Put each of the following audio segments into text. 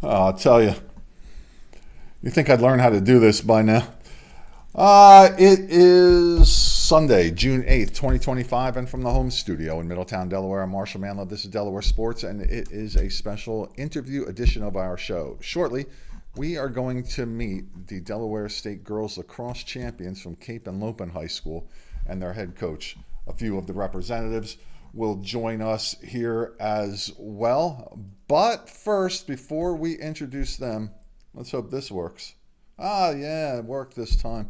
I'll tell you. You think I'd learn how to do this by now? It is Sunday, June 8th, 2025, and from the home studio in Middletown, Delaware, I'm Marshal Manlove. This is Delaware Sports, and it is a special interview edition of our show. Shortly, we are going to meet the Delaware State Girls Lacrosse champions from Cape and Henlopen High School and their head coach. A few of the representatives will join us here as well. But first, before we introduce them, let's hope this works. Yeah, it worked this time.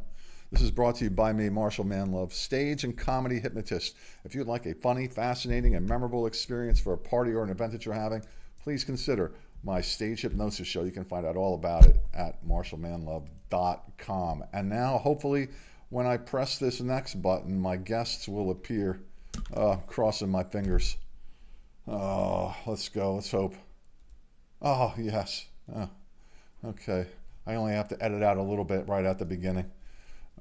This is brought to you by me, Marshal Manlove, stage and comedy hypnotist. If you'd like a funny, fascinating, and memorable experience for a party or an event that you're having, please consider my stage hypnosis show. You can find out all about it at marshalmanlove.com. And now, hopefully, when I press this next button, my guests will appear. Crossing my fingers. Oh, let's go. Let's hope. Oh, yes. Okay. I only have to edit out a little bit right at the beginning.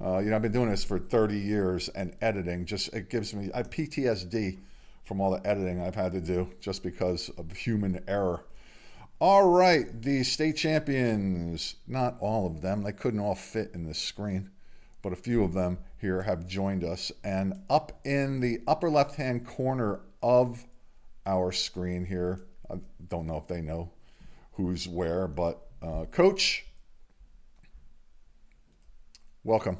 I've been doing this for 30 years, and editing it gives me I have PTSD from all the editing I've had to do just because of human error. All right, the state champions, not all of them, they couldn't all fit in this screen, but a few of them here have joined us. And up in the upper left-hand corner of our screen here, I don't know if they know who's where, but Coach, welcome.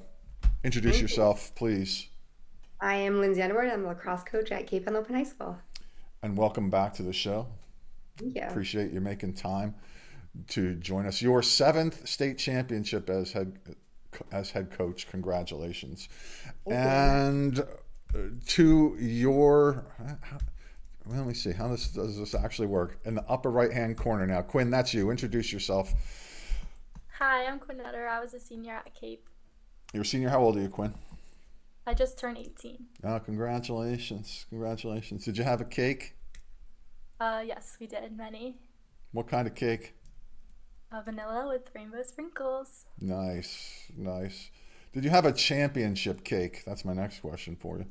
Introduce yourself, please. I am Lindsey Underwood. I'm a lacrosse coach at Cape Henlopen High School. And welcome back to the show. Thank you. Appreciate you making time to join us. Your 7th state championship as head coach. Congratulations. And to your, let me see, how does this actually work? In the upper right-hand corner now. Quinn, that's you. Introduce yourself. Hi, I'm Quinn. I was a senior at Cape. You're a senior. How old are you, Quinn? I just turned 18. Oh, congratulations. Congratulations. Did you have a cake? Yes, we did. Many. What kind of cake? Vanilla with rainbow sprinkles. Nice. Did you have a championship cake? That's my next question for you.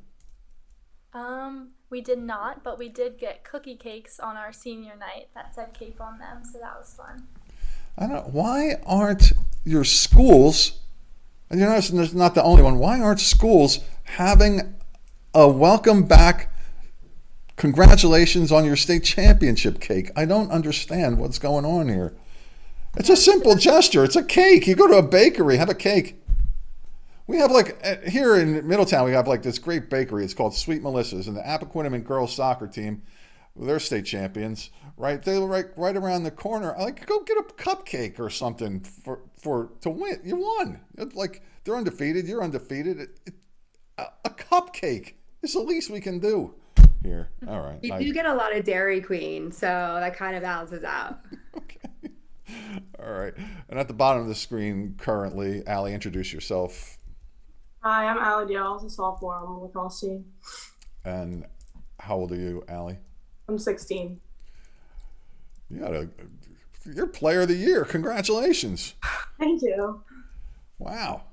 We did not, but we did get cookie cakes on our senior night that said Cape on them, so that was fun. I don't know. Why aren't your schools, and you're not the only one, why aren't schools having a welcome back, congratulations on your state championship cake? I don't understand what's going on here. It's a simple gesture. It's a cake. You go to a bakery, have a cake. We have here in Middletown, we have this great bakery. It's called Sweet Melissa's, and the Appaquinimon girls soccer team, they're state champions, right? They're right around the corner. Go get a cupcake or something to win. You won. They're undefeated. You're undefeated. A cupcake is the least we can do here. All right. You do get a lot of Dairy Queen, so that kind of balances out. Okay. All right. And at the bottom of the screen currently, Allie, introduce yourself. Hi, I'm Diehl. I'm a sophomore on the lacrosse team. And how old are you, Allie? I'm 16. You're player of the year. Congratulations. Thank you. Wow.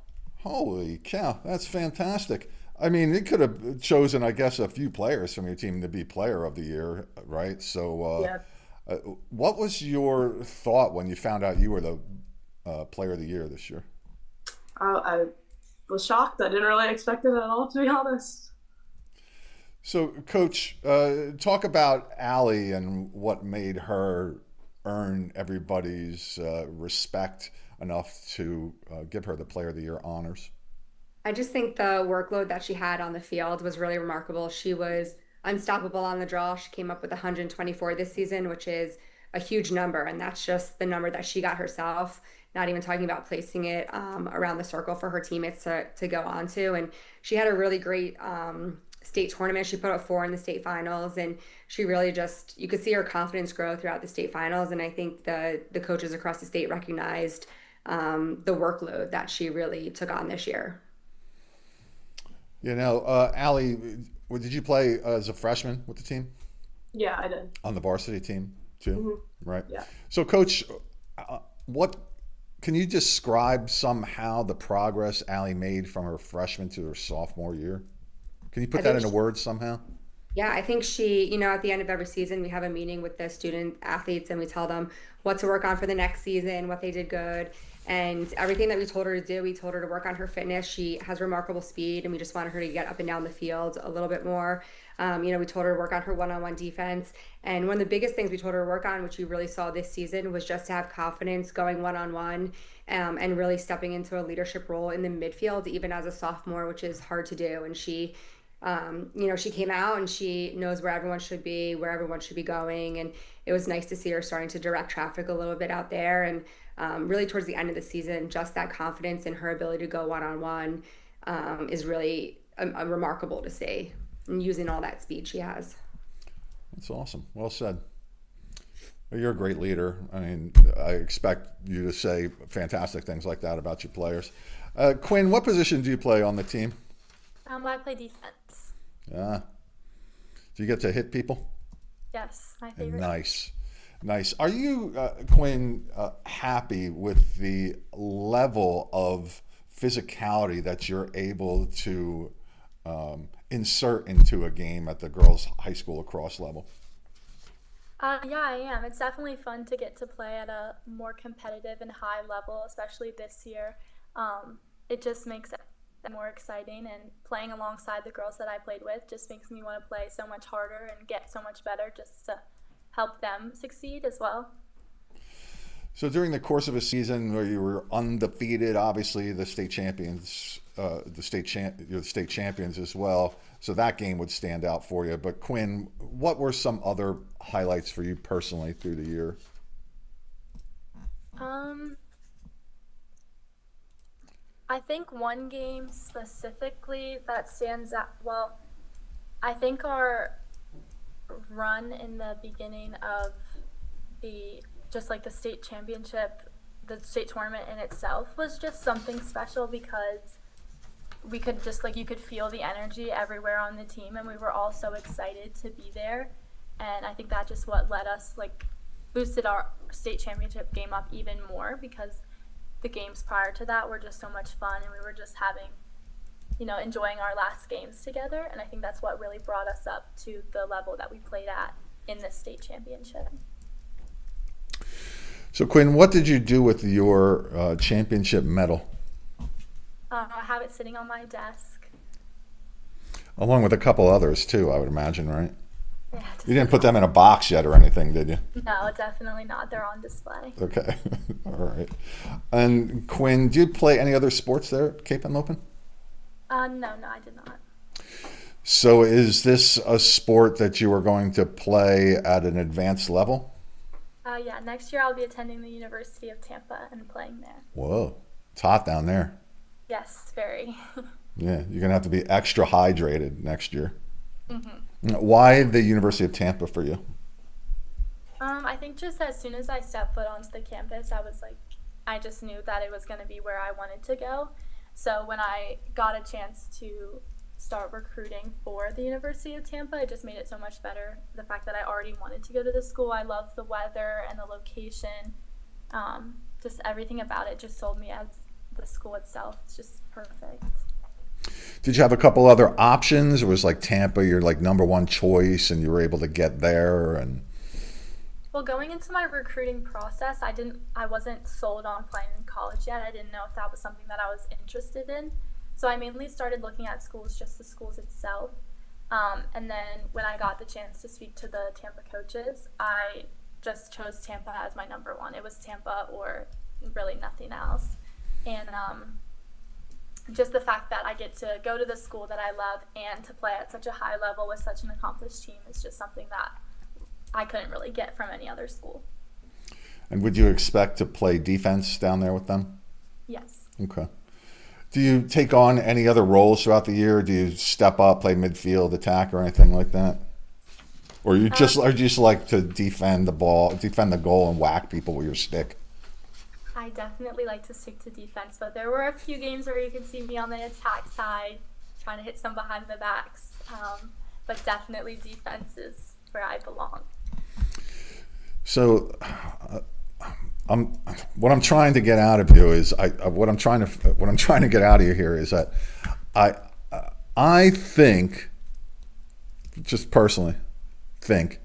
Holy cow. That's fantastic. I mean, you could have chosen, I guess, a few players from your team to be player of the year, right? So Yeah. What was your thought when you found out you were the player of the year this year? I was shocked. I didn't really expect it at all, to be honest. So, Coach, talk about Allie and what made her earn everybody's respect enough to give her the player of the year honors. I just think the workload that she had on the field was really remarkable. She was unstoppable on the draw. She came up with 124 this season, which is a huge number. And that's just the number that she got herself, not even talking about placing it around the circle for her teammates to go on to. And she had a really great state tournament. She put up 4 in the state finals, and she really you could see her confidence grow throughout the state finals. And I think the coaches across the state recognized the workload that she really took on this year. Allie, did you play as a freshman with the team? Yeah, I did. On the varsity team too, right? Yeah. So, Coach, what can you describe somehow the progress Allie made from her freshman to her sophomore year? Can you put that into words somehow? Yeah, I think she, at the end of every season, we have a meeting with the student athletes and we tell them what to work on for the next season, what they did good, and everything that we told her to do. We told her to work on her fitness. She has remarkable speed, and we just wanted her to get up and down the field a little bit more. We told her to work on her one-on-one defense. And one of the biggest things we told her to work on, which you really saw this season, was just to have confidence going one-on-one, and really stepping into a leadership role in the midfield, even as a sophomore, which is hard to do. And she came out and she knows where everyone should be, where everyone should be going. And it was nice to see her starting to direct traffic a little bit out there. And really, towards the end of the season, just that confidence in her ability to go one on one is really remarkable to see, and using all that speed she has. That's awesome. Well said. Well, you're a great leader. I mean, I expect you to say fantastic things like that about your players. Quinn, what position do you play on the team? I play defense. Yeah. Do you get to hit people? Yes, my favorite. Nice. Nice. Are you, Quinn, happy with the level of physicality that you're able to insert into a game at the girls' high school lacrosse level? Yeah, I am. It's definitely fun to get to play at a more competitive and high level, especially this year. It just makes it more exciting, and playing alongside the girls that I played with just makes me want to play so much harder and get so much better just to help them succeed as well. So during the course of a season where you were undefeated, obviously the state champions, you're the state champions as well. So that game would stand out for you. But Quinn, what were some other highlights for you personally through the year? I think one game specifically that stands out, well, I think our run in the beginning of the state championship, the state tournament in itself was just something special, because we could just you could feel the energy everywhere on the team, and we were all so excited to be there. And I think that just what led us boosted our state championship game up even more, because the games prior to that were just so much fun, and we were just having, enjoying our last games together. And I think that's what really brought us up to the level that we played at in the state championship. So Quinn, what did you do with your championship medal? I have it sitting on my desk. Along with a couple others too, I would imagine, right? Yeah, You didn't put them in a box yet or anything, did you? No, definitely not. They're on display. Okay. All right. And Quinn, do you play any other sports there at Cape Henlopen? No, I did not. So is this a sport that you are going to play at an advanced level? Yeah, next year I'll be attending the University of Tampa and playing there. Whoa. It's hot down there. Yes, very. Yeah, you're going to have to be extra hydrated next year. Mm-hmm. Why the University of Tampa for you? I think just as soon as I stepped foot onto the campus, I just knew that it was going to be where I wanted to go. So when I got a chance to start recruiting for the University of Tampa, it just made it so much better. The fact that I already wanted to go to the school, I love the weather and the location. Just everything about it just sold me as the school itself. It's just perfect. Did you have a couple other options? Or was Tampa your number one choice and you were able to get there? And Well, going into my recruiting process, I wasn't sold on playing in college yet. I didn't know if that was something that I was interested in. So I mainly started looking at schools, just the schools itself. And then when I got the chance to speak to the Tampa coaches, I just chose Tampa as my number one. It was Tampa or really nothing else. And just the fact that I get to go to the school that I love and to play at such a high level with such an accomplished team is just something that I couldn't really get from any other school. And would you expect to play defense down there with them? Yes. Okay. Do you take on any other roles throughout the year? Do you step up, play midfield, attack, or anything like that? Or you just like to defend the ball, defend the goal, and whack people with your stick? I definitely like to stick to defense, but there were a few games where you could see me on the attack side, trying to hit some behind the backs. But definitely defense is where I belong. So, what I'm trying to get out of you is what I'm trying to get out of you here is that I think just personally think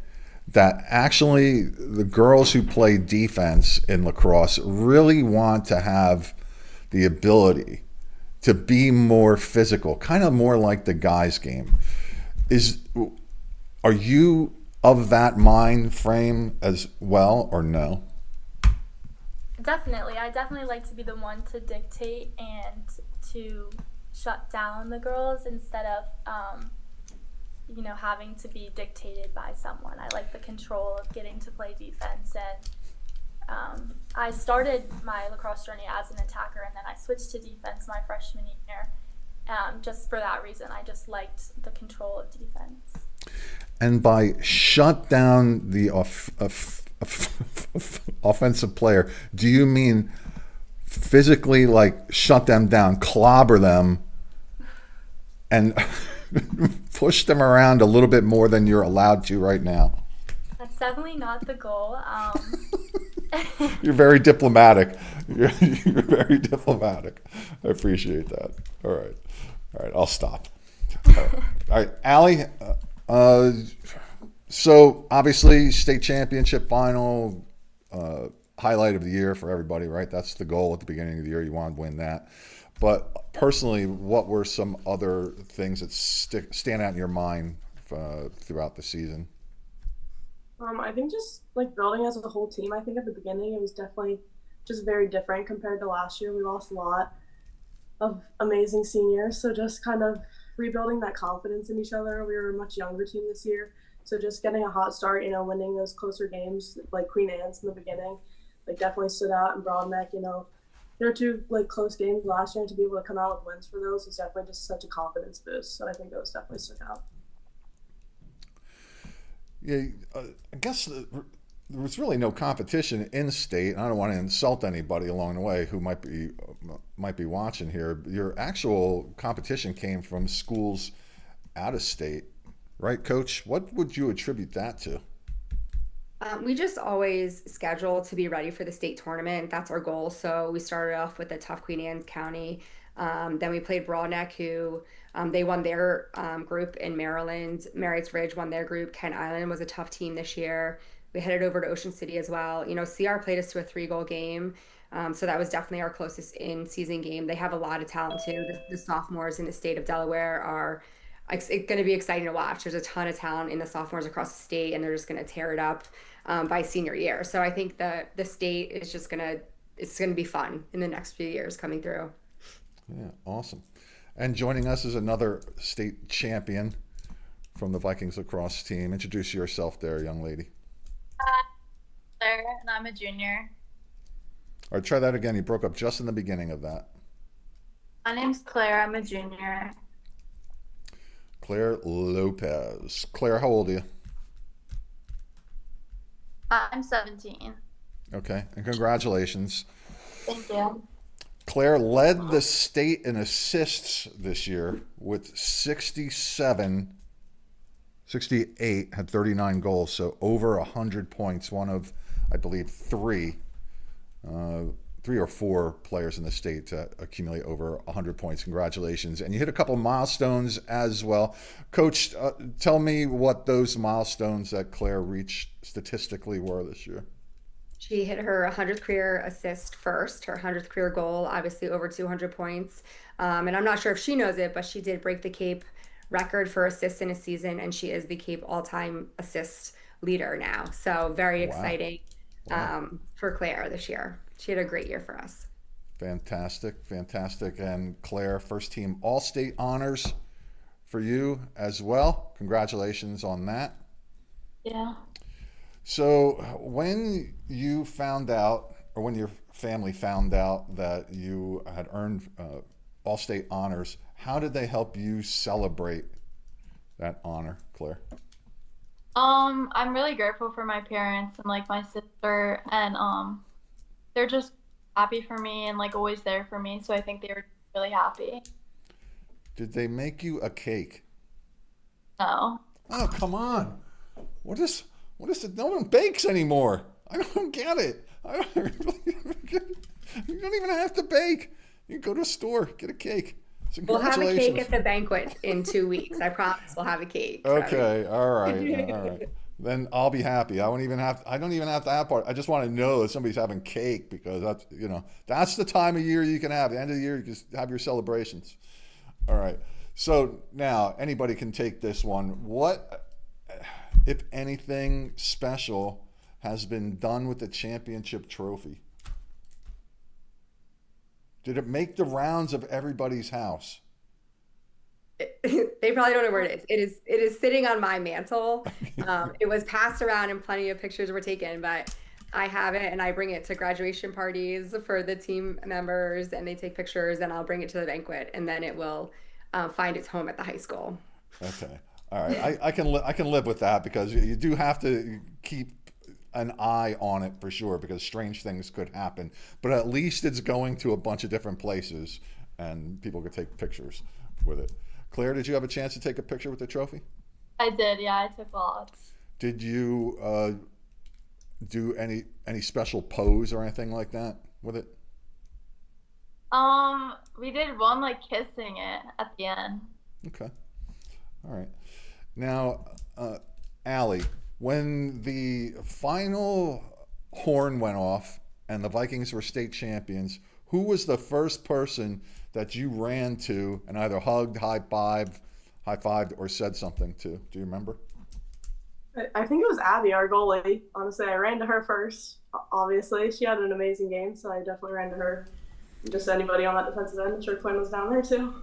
that actually the girls who play defense in lacrosse really want to have the ability to be more physical, kind of more like the guys' game. Are you of that mind frame as well, or no? Definitely. I definitely like to be the one to dictate and to shut down the girls instead of, having to be dictated by someone. I like the control of getting to play defense. And I started my lacrosse journey as an attacker, and then I switched to defense my freshman year. Just for that reason, I just liked the control of defense. And by shut down the offensive player, do you mean physically, like shut them down, clobber them, and push them around a little bit more than you're allowed to right now? That's definitely not the goal. You're very diplomatic. You're very diplomatic. I appreciate that. All right. I'll stop. All right. Allie, so obviously state championship final, highlight of the year for everybody, right? That's the goal at the beginning of the year. You want to win that. But personally, what were some other things that stand out in your mind throughout the season? I think just like building as a whole team. I think at the beginning it was definitely just very different compared to last year. We lost a lot of amazing seniors, so just kind of rebuilding that confidence in each other. We were a much younger team this year, so just getting a hot start, winning those closer games like Queen Anne's in the beginning, definitely stood out. And Broadneck, there were two close games last year, and to be able to come out with wins for those was definitely just such a confidence boost. So I think those definitely stood out. Yeah, I guess there was really no competition in state. I don't want to insult anybody along the way who might be watching here. Your actual competition came from schools out of state, right, Coach? What would you attribute that to? We just always schedule to be ready for the state tournament. That's our goal. So we started off with a tough Queen Anne County. Then we played Broadneck, who they won their group in Maryland. Marriott's Ridge won their group. Kent Island was a tough team this year. We headed over to Ocean City as well. CR played us to a 3-goal game. So that was definitely our closest in-season game. They have a lot of talent too. The sophomores in the state of Delaware are it's going to be exciting to watch. There's a ton of talent in the sophomores across the state, and they're just going to tear it up by senior year. So I think the state is just it's going to be fun in the next few years coming through. Yeah, awesome. And joining us is another state champion from the Vikings lacrosse team. Introduce yourself there, young lady. Hi, Claire, and I'm a junior. All right, try that again. You broke up just in the beginning of that. My name's Claire. I'm a junior. Claire Lopez. Claire, how old are you? I'm 17. Okay, and congratulations. Thank you. Claire led the state in assists this year with 68, had 39 goals, so over 100 points, one of, I believe, three or four players in the state to accumulate over 100 points. Congratulations. And you hit a couple milestones as well. Coach, tell me what those milestones that Claire reached statistically were this year. She hit her 100th career assist first, her 100th career goal, obviously over 200 points. And I'm not sure if she knows it, but she did break the Cape record for assists in a season, and she is the Cape all-time assist leader now. So very exciting for Claire this year. She had a great year for us. Fantastic. And Claire, first team All-State honors for you as well. Congratulations on that. Yeah. So when you found out, or when your family found out that you had earned All-State honors, how did they help you celebrate that honor, Claire? I'm really grateful for my parents and my sister, and they're just happy for me and always there for me. So I think they were really happy. Did they make you a cake? No. Oh, come on. What is it? No one bakes anymore. I don't get it. You don't even have to bake. You can go to a store, get a cake. So We'll have a cake congratulations. at the banquet in 2 weeks. I promise we'll have a cake for Okay, all right, all everyone. right. Then I'll be happy. I don't even have to have part. I just want to know that somebody's having cake because that's the time of year you can have. The end of the year, you just have your celebrations. All right. So now anybody can take this one. What, if anything special, has been done with the championship trophy? Did it make the rounds of everybody's house? They probably don't know where it is. It is sitting on my mantle. It was passed around and plenty of pictures were taken, but I have it and I bring it to graduation parties for the team members and they take pictures and I'll bring it to the banquet and then it will find its home at the high school. Okay. All right. I can live with that because you do have to keep an eye on it for sure because strange things could happen. But at least it's going to a bunch of different places and people could take pictures with it. Claire, did you have a chance to take a picture with the trophy? I did, yeah, I took lots. Did you do any special pose or anything like that with it? We did one like kissing it at the end. Okay. All right. Now, Allie, when the final horn went off and the Vikings were state champions, who was the first person that you ran to and either hugged, high fived, or said something to? Do you remember? I think it was Abby, our goalie. Honestly, I ran to her first. Obviously, she had an amazing game, so I definitely ran to her. Just anybody on that defensive end. I'm sure Quinn was down there too.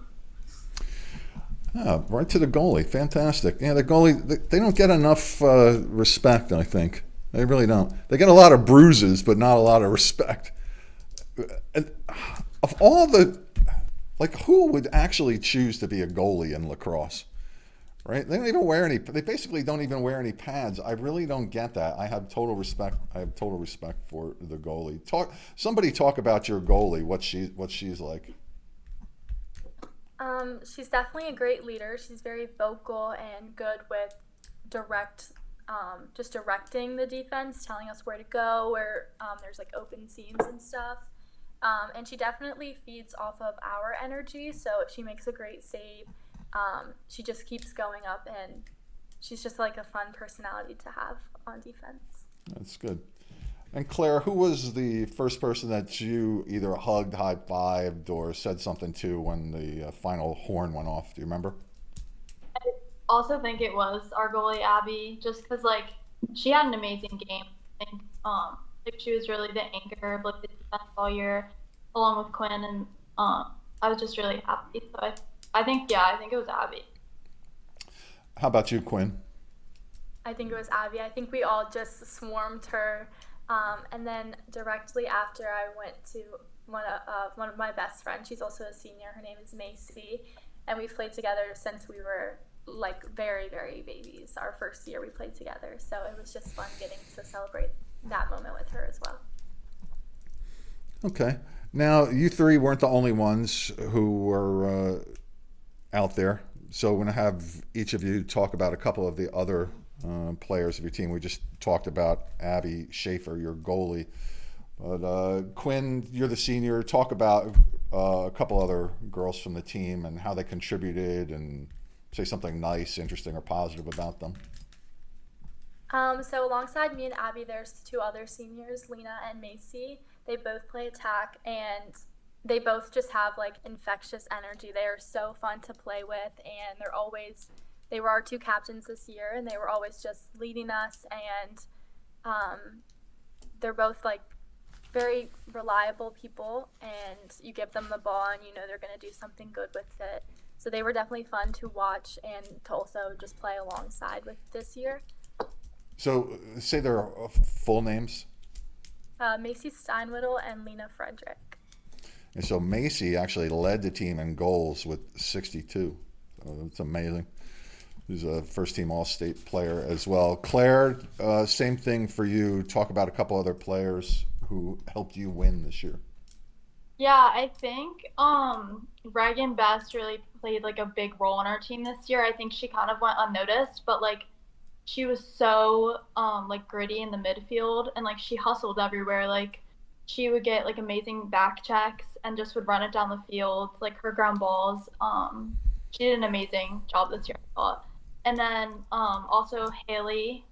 Ah, right to the goalie. Fantastic. Yeah, the goalie, they don't get enough respect, I think. They really don't. They get a lot of bruises, but not a lot of respect. And of all the, like, who would actually choose to be a goalie in lacrosse? Right? They don't even wear any. They basically don't even wear any pads. I really don't get that. I have total respect. I have total respect for the goalie. Somebody talk about your goalie. What she's like. She's definitely a great leader. She's very vocal and good with direct, just directing the defense, telling us where to go, where there's like open seams and stuff. And she definitely feeds off of our energy. So if she makes a great save, she just keeps going up, and she's just like a fun personality to have on defense. That's good. And Claire, who was the first person that you either hugged, high fived, or said something to when the final horn went off? Do you remember? I also think it was our goalie Abby, just because like she had an amazing game. I think like she was really the anchor of like the defense all year, along with Quinn, and I was just really happy. So I think it was Abby. How about you, Quinn? I think it was Abby. I think we all just swarmed her. And then directly after, I went to one of my best friends. She's also a senior. Her name is Macy, and we've played together since we were like very, very babies. Our first year we played together, so it was just fun getting to celebrate that moment with her as well. Okay. Now, you three weren't the only ones who were out there. So we're going to have each of you talk about a couple of the other players of your team. We just talked about Abby Schaefer, your goalie. But Quinn, you're the senior. Talk about a couple other girls from the team and how they contributed and say something nice, interesting, or positive about them. So alongside me and Abby, there's two other seniors, Lena and Macy. They both play attack, and they both just have like infectious energy. They are so fun to play with, and they were our two captains this year, and they were always just leading us, and they're both like very reliable people, and you give them the ball and you know they're going to do something good with it. So they were definitely fun to watch and to also just play alongside with this year. So say their full names. Macy Steinwittle and Lena Frederick. And so Macy actually led the team in goals with 62. So that's amazing. She's a first-team All-State player as well. Claire, same thing for you. Talk about a couple other players who helped you win this year. Yeah, I think Reagan Best really played like a big role on our team this year. I think she kind of went unnoticed, but like she was so like gritty in the midfield, and like she hustled everywhere. Like she would get like amazing back checks and just would run it down the field, like her ground balls. She did an amazing job this year, I thought. And then also Haley,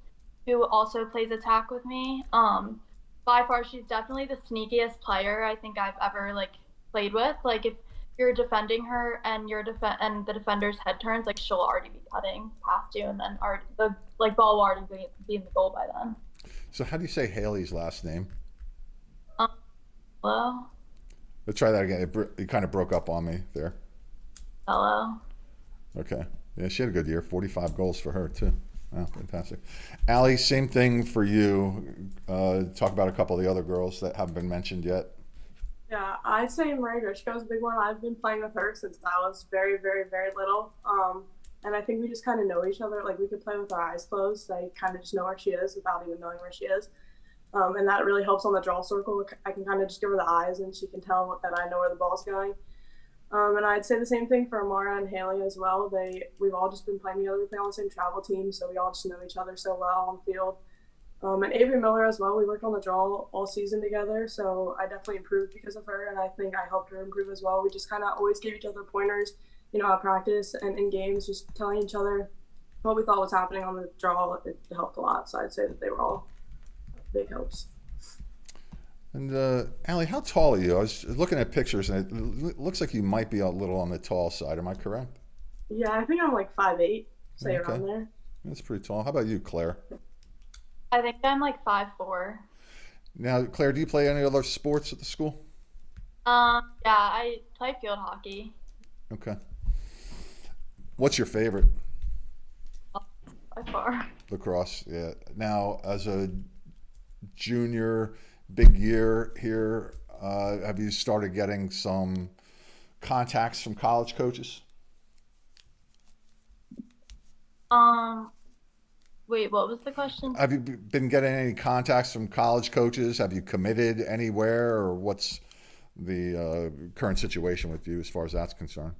who also plays attack with me. By far, she's definitely the sneakiest player I think I've ever like played with. Like if you're defending her and and the defender's head turns, like she'll already be cutting past you, and then already the like ball will already be in the goal by then. So how do you say Haley's last name? Hello, Let's try that again. It kind of broke up on me there. hello. Okay. Yeah, she had a good year. 45 goals for her, too. Wow, fantastic. Allie, same thing for you. Talk about a couple of the other girls that haven't been mentioned yet. Yeah, I'd say Marie Grishko's a big one. I've been playing with her since I was very, very, very little. And I think we just kind of know each other. Like we could play with our eyes closed. I kind of just know where she is without even knowing where she is. And that really helps on the draw circle. I can kind of just give her the eyes and she can tell that I know where the ball's going. And I'd say the same thing for Amara and Haley as well. We've all just been playing together. We play on the same travel team, so we all just know each other so well on the field. And Avery Miller as well. We worked on the draw all season together, so I definitely improved because of her, and I think I helped her improve as well. We just kind of always gave each other pointers, at practice and in games, just telling each other what we thought was happening on the draw. It helped a lot, so I'd say that they were all big helps. And Allie, how tall are you? I was looking at pictures, and it looks like you might be a little on the tall side. Am I correct? Yeah, I think I'm like 5'8", say Okay. around there. That's pretty tall. How about you, Claire? I think I'm like 5'4". Now, Claire, do you play any other sports at the school? Yeah, I play field hockey. Okay. What's your favorite? By far. Lacrosse, yeah. Now, as a junior, big year here, have you started getting some contacts from college coaches? Wait, what was the question? Have you been getting any contacts from college coaches? Have you committed anywhere, or what's the current situation with you as far as that's concerned?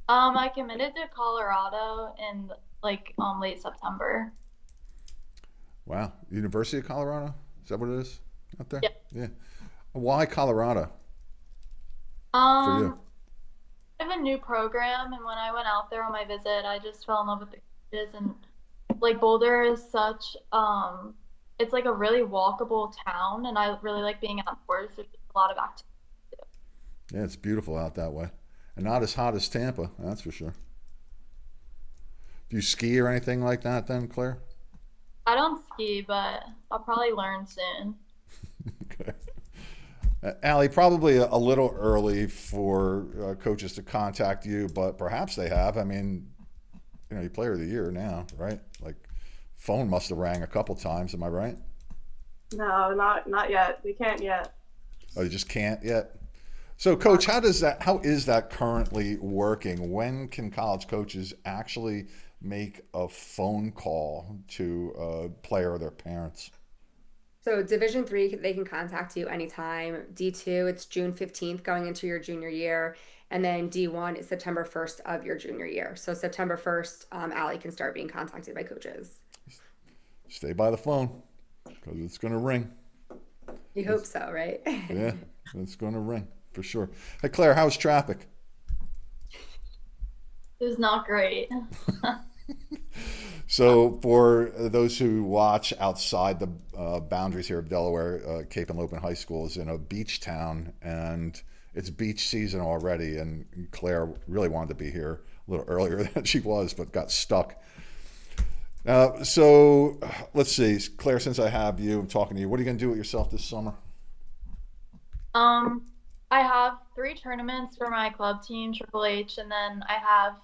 I committed to Colorado in like late September. Wow, University of Colorado? Is that what it is out there? Yeah. Yeah. Why Colorado for you? I have a new program, and when I went out there on my visit, I just fell in love with the coaches, and like Boulder is such it's like a really walkable town, and I really like being outdoors. There's a lot of activity. Yeah, it's beautiful out that way, and not as hot as Tampa, that's for sure. Do you ski or anything like that then, Claire? I don't ski, but I'll probably learn soon. Okay. Allie, probably a little early for coaches to contact you, but perhaps they have. I mean, you're player of the year now, right? Like, phone must have rang a couple times. Am I right? No, not yet. We can't yet. Oh, you just can't yet. So, Coach, how is that currently working? When can college coaches actually make a phone call to a player or their parents? So Division III, they can contact you anytime. D2, it's June 15th going into your junior year. And then D1 is September 1st of your junior year. So September 1st, Allie can start being contacted by coaches. Stay by the phone because it's going to ring. You hope so, right? Yeah, it's going to ring for sure. Hey, Claire, how's traffic? It was not great. So for those who watch outside the boundaries here of Delaware, Cape Henlopen High School is in a beach town, and it's beach season already, and Claire really wanted to be here a little earlier than she was, but got stuck. So let's see, Claire, since I have you, I'm talking to you, what are you going to do with yourself this summer? I have 3 tournaments for my club team, Triple H, and then I have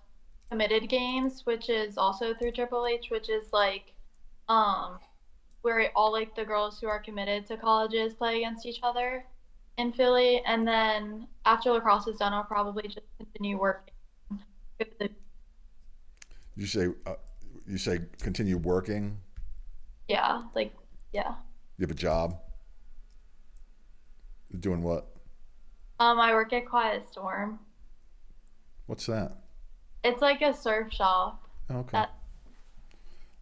committed games, which is also through Triple H, which is like where all like the girls who are committed to colleges play against each other in Philly. And then after lacrosse is done, I'll probably just continue working with the You say continue working? yeah. You have a job? You're doing what? I work at Quiet Storm. What's that? It's like a surf shop. Okay.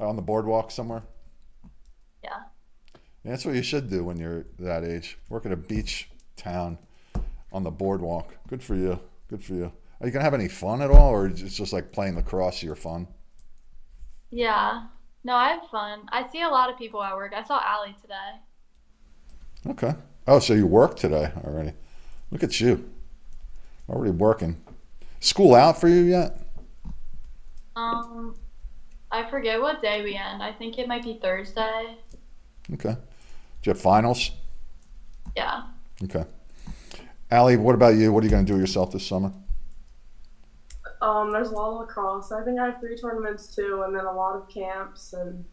On the boardwalk somewhere? Yeah. Yeah, that's what you should do when you're that age. Work at a beach town on the boardwalk. Good for you. Good for you. Are you gonna have any fun at all, or it's just like playing lacrosse? Your fun? Yeah. No, I have fun. I see a lot of people at work. I saw Allie today. Okay. Oh, so you work today already? Look at you, already working. School out for you yet? Um, I forget what day we end. I think it might be Thursday. Okay. Do you have finals? Yeah. Okay. Allie, what about you? What are you going to do with yourself this summer? There's a lot of lacrosse. I think I have 3 tournaments too, and then a lot of camps and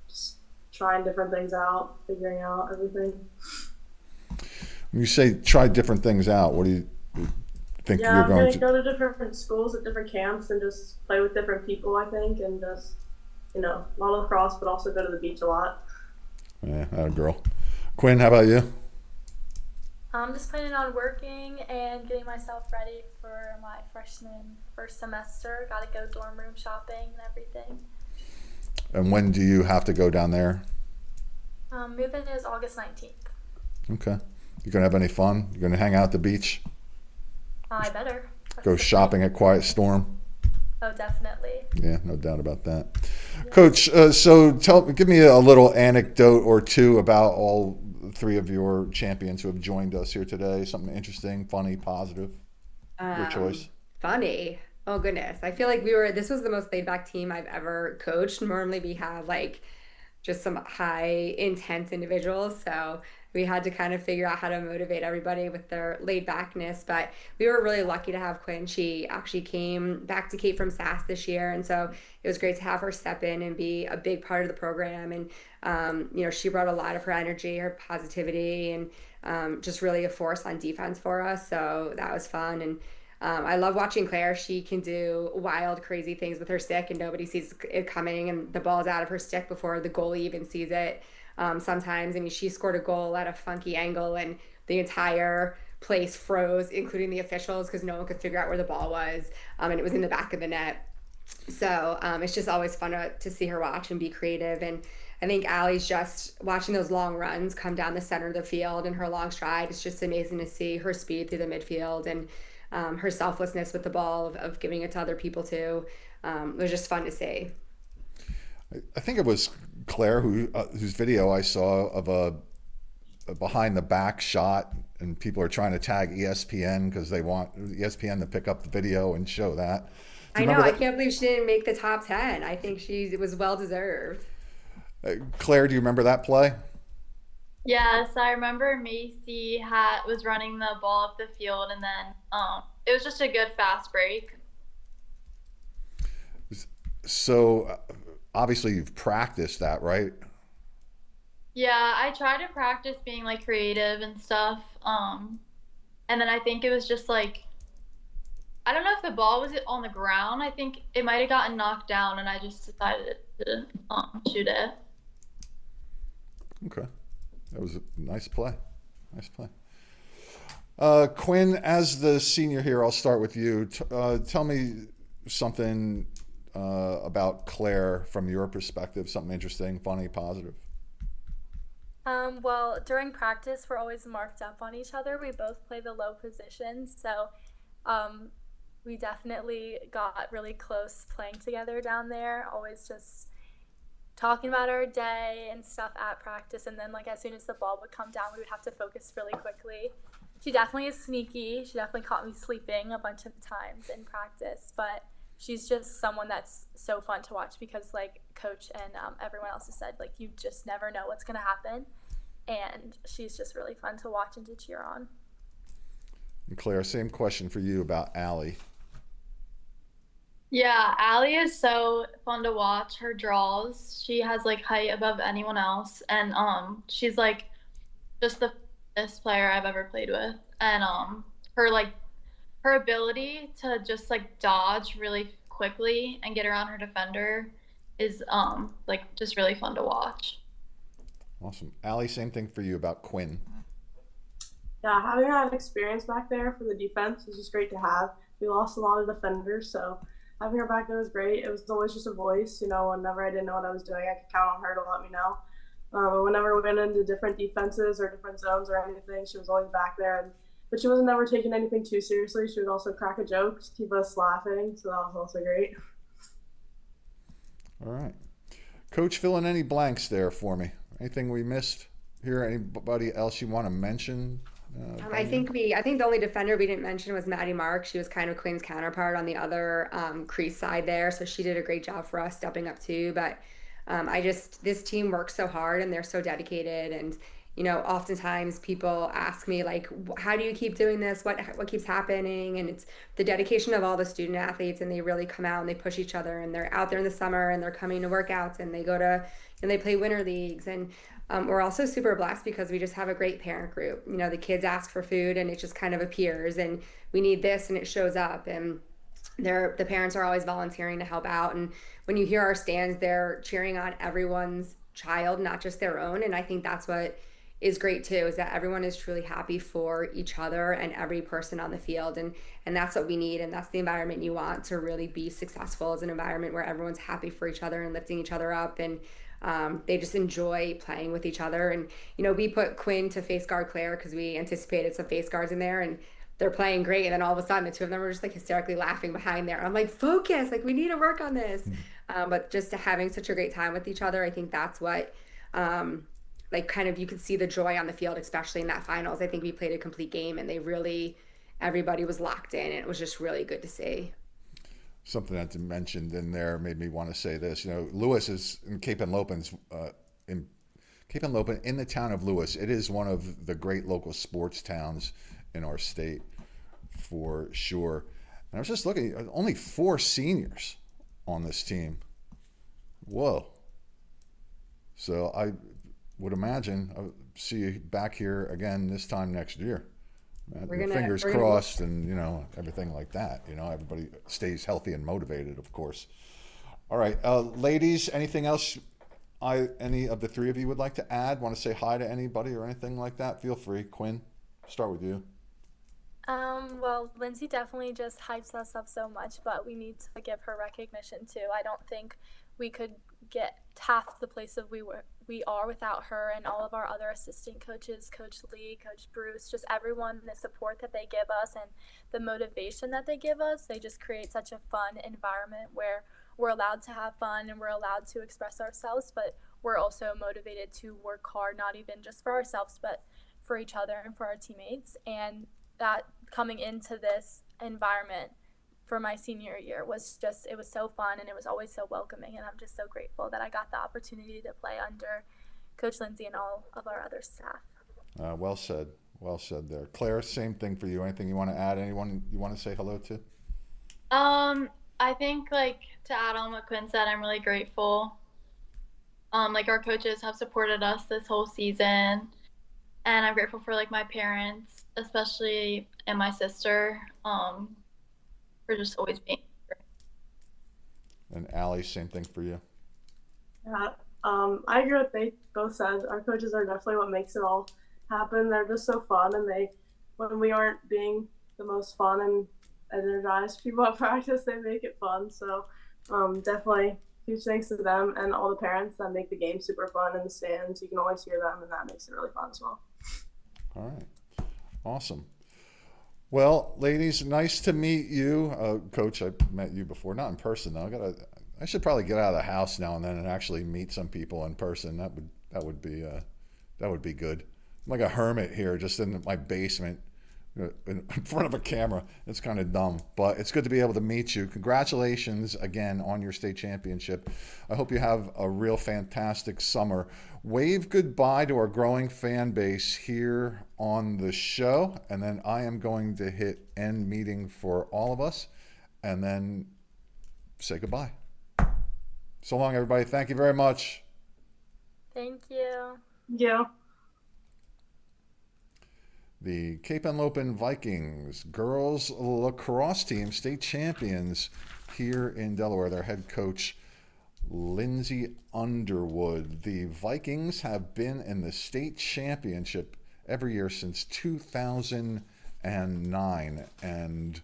just trying different things out, figuring out everything. When you say try different things out, what do you think Yeah, you're I'm going gonna to? go to different schools at different camps and just play with different people. I think, and just a lot of lacrosse, but also go to the beach a lot. Yeah, that a girl. Quinn, how about you? I'm just planning on working and getting myself ready for my freshman first semester. Got to go dorm room shopping and everything. And when do you have to go down there? Move-in is August 19th. Okay. You going to have any fun? You going to hang out at the beach? I better. That's Go the shopping plan. at Quiet Storm? Oh, definitely. Yeah, no doubt about that. Coach, so give me a little anecdote or two about all three of your champions who have joined us here today. Something interesting, funny, positive. Your choice. Funny. Oh goodness. I feel like this was the most laid back team I've ever coached. Normally we have like just some high intense individuals. So we had to kind of figure out how to motivate everybody with their laid backness. But we were really lucky to have Quinn. She actually came back to Cape from SAS this year. And so it was great to have her step in and be a big part of the program. And, she brought a lot of her energy, her positivity, and just really a force on defense for us. So that was fun. And I love watching Claire. She can do wild, crazy things with her stick, and nobody sees it coming, and the ball's out of her stick before the goalie even sees it. Sometimes, and she scored a goal at a funky angle, and the entire place froze, including the officials, because no one could figure out where the ball was, and it was in the back of the net. So it's just always fun to see her watch and be creative. And I think Allie's just watching those long runs come down the center of the field and her long stride. It's just amazing to see her speed through the midfield and her selflessness with the ball of giving it to other people too. It was just fun to see. I think it was Claire whose video I saw of a behind the back shot, and people are trying to tag ESPN because they want ESPN to pick up the video and show that. Do I you know. remember I that? can't believe she didn't make the top 10. I think it was well deserved. Claire, do you remember that play? Yes, I remember Macy was running the ball up the field, and then it was just a good fast break. So obviously you've practiced that, right? Yeah, I tried to practice being like creative and stuff. And then I think it was just like I don't know if the ball was on the ground. I think it might have gotten knocked down, and I just decided to shoot it. Okay. That was a nice play. Nice play. Quinn, as the senior here, I'll start with you. Tell me something about Claire from your perspective, something interesting, funny, positive. Well, during practice, we're always marked up on each other. We both play the low positions, so we definitely got really close playing together down there. Always just talking about our day and stuff at practice, and then like as soon as the ball would come down, we would have to focus really quickly. She definitely is sneaky. She definitely caught me sleeping a bunch of times in practice, but she's just someone that's so fun to watch because like coach and everyone else has said, like you just never know what's going to happen, and she's just really fun to watch and to cheer on. And Claire, same question for you about Allie. Yeah, Allie is so fun to watch. Her draws, she has like height above anyone else, and she's like just the best player I've ever played with. And her ability to just like dodge really quickly and get around her defender is like just really fun to watch. Awesome. Allie, same thing for you about Quinn. Yeah, having that experience back there for the defense was just great to have. We lost a lot of defenders, so having her back there was great. It was always just a voice, whenever I didn't know what I was doing, I could count on her to let me know. Whenever we went into different defenses or different zones or anything, she was always back there. But she wasn't never taking anything too seriously. She would also crack a joke to keep us laughing, so that was also great. All right. Coach, fill in any blanks there for me. Anything we missed here? Anybody else you want to mention? I think the only defender we didn't mention was Maddie Mark. She was kind of Quinn's counterpart on the other crease side there, so she did a great job for us stepping up too. But this team works so hard and they're so dedicated. And oftentimes people ask me like, how do you keep doing this? What keeps happening? And it's the dedication of all the student athletes, and they really come out and they push each other, and they're out there in the summer and they're coming to workouts, and they go to and they play winter leagues. And we're also super blessed because we just have a great parent group. The kids ask for food and it just kind of appears, and we need this and it shows up, and the parents are always volunteering to help out. And when you hear our stands, they're cheering on everyone's child, not just their own. And I think that's what is great too, is that everyone is truly happy for each other and every person on the field. And that's what we need, and that's the environment you want to really be successful, is an environment where everyone's happy for each other and lifting each other up, and they just enjoy playing with each other. And we put Quinn to face guard Claire because we anticipated some face guards in there, and they're playing great, and then all of a sudden the two of them were just like hysterically laughing behind there. I'm like, focus, like we need to work on this. But just having such a great time with each other, I think that's what like kind of you could see the joy on the field, especially in that finals. I think we played a complete game, and everybody was locked in, and it was just really good to see. Something that's mentioned in there made me want to say this. Lewes is in Cape Henlopen's in Cape Henlopen, in the town of Lewes. It is one of the great local sports towns in our state, for sure. And I was just looking, only 4 seniors on this team. Whoa. So I would imagine I'll see you back here again this time next year. Fingers crossed, and everything like that. Everybody stays healthy and motivated, of course. All right, ladies, anything else any of the 3 of you would like to add? Want to say hi to anybody or anything like that? Feel free. Quinn, start with you. Well, Lindsey definitely just hypes us up so much, but we need to give her recognition too. I don't think we could get half the place that we are without her, and all of our other assistant coaches, Coach Lee, Coach Bruce, just everyone, the support that they give us and the motivation that they give us. They just create such a fun environment where we're allowed to have fun and we're allowed to express ourselves, but we're also motivated to work hard, not even just for ourselves, but for each other and for our teammates. And that coming into this environment for my senior year it was so fun, and it was always so welcoming, and I'm just so grateful that I got the opportunity to play under Coach Lindsey and all of our other staff. Well said there. Claire, same thing for you. Anything you want to add? Anyone you want to say hello to? I think to add on what Quinn said, I'm really grateful. Our coaches have supported us this whole season, and I'm grateful for my parents, especially, and my sister, for just always being here. And Allie, same thing for you. Yeah, I agree with what they both said. Our coaches are definitely what makes it all happen. They're just so fun, and when we aren't being the most fun and energized people at practice, they make it fun. So definitely huge thanks to them and all the parents that make the game super fun in the stands. You can always hear them, and that makes it really fun as well. All right. Awesome. Well, ladies, nice to meet you. Coach, I met you before, not in person though. I should probably get out of the house now and then and actually meet some people in person. That would be good. I'm like a hermit here, just in my basement, in front of a camera. It's kind of dumb, but it's good to be able to meet you. Congratulations again on your state championship. I hope you have a real fantastic summer. Wave goodbye to our growing fan base here on the show, and then I am going to hit end meeting for all of us, and then say goodbye. So long, everybody. Thank you very much. Thank you. Yeah. The Cape Henlopen Vikings girls lacrosse team, state champions here in Delaware. Their head coach, Lindsey Underwood. The Vikings have been in the state championship every year since 2009, and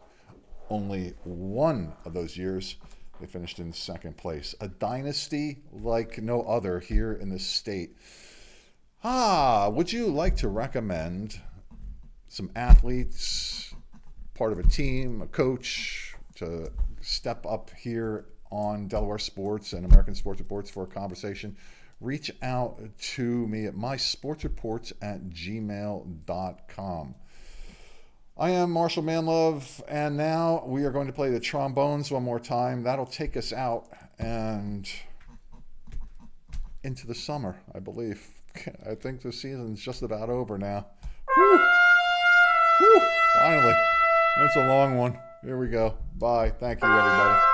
only one of those years they finished in second place. A dynasty like no other here in the state. Would you like to recommend some athletes, part of a team, a coach, to step up here on Delaware Sports and American Sports Reports for a conversation? Reach out to me at mysportsreports@gmail.com. I am Marshal Manlove, and now we are going to play the trombones one more time. That'll take us out and into the summer, I believe. I think the season's just about over now. Whew. Whew. Finally. That's a long one. Here we go. Bye. Thank you, everybody.